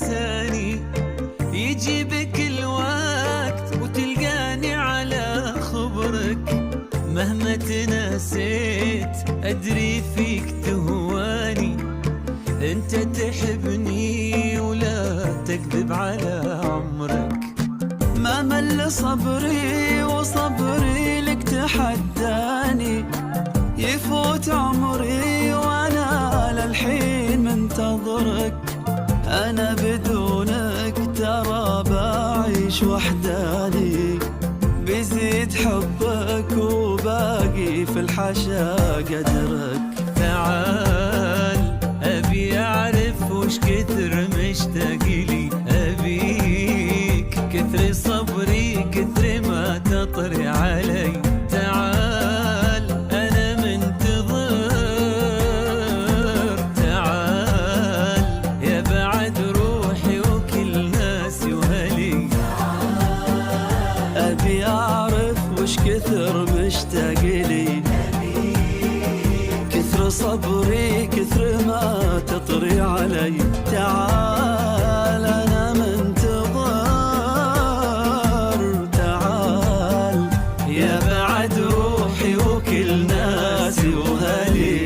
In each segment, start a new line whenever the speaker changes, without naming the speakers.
تاني، يجي بكل وقت وتلقاني على خبرك. مهما تناسيت أدري فيك تهواني، انت تحبني ولا تكذب على عمرك.
ما مل صبري وصبري لك تحداني، يفوت عمري وانا للحين منتظرك. انا بدونك ترى بعيش وحداني، بيزيد حبك وباقي في الحشا قدرك.
تعال أبي أعرف وش كثر مشتاق لي، أبيك كثر صبري كثر ما تطري علي. تعال أنا منتظر، تعال يا بعد روحي وكل ناسي وهلي.
أبي أعرف وش كثر مشتاق لي، كثر صبري كثر ما تطري علي. تعال أنا منتظر، تعال
يا بعد روحي وكل ناسي وهلي.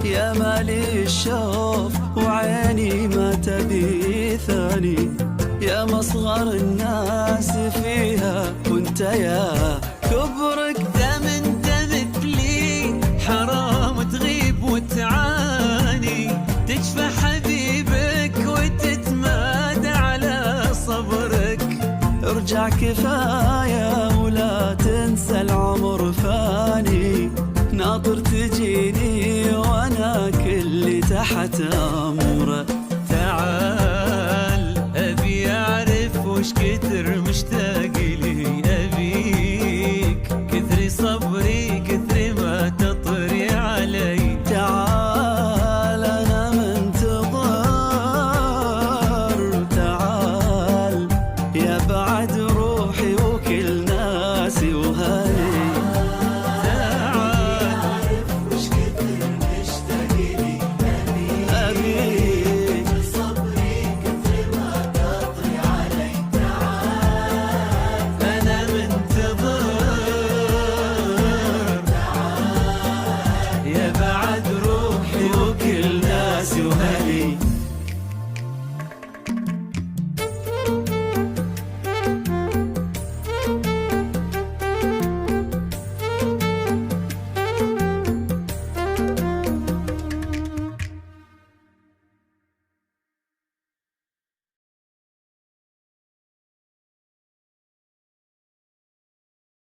يا مالي الشوف وعيني ما تبي ثاني، يا مصغر الناس فيها وانت يا كبرك.
دام انت مثلي حرام تغيب وتعاني، تجفى حبيبك وتتمادى على صبرك.
ارجع كفاية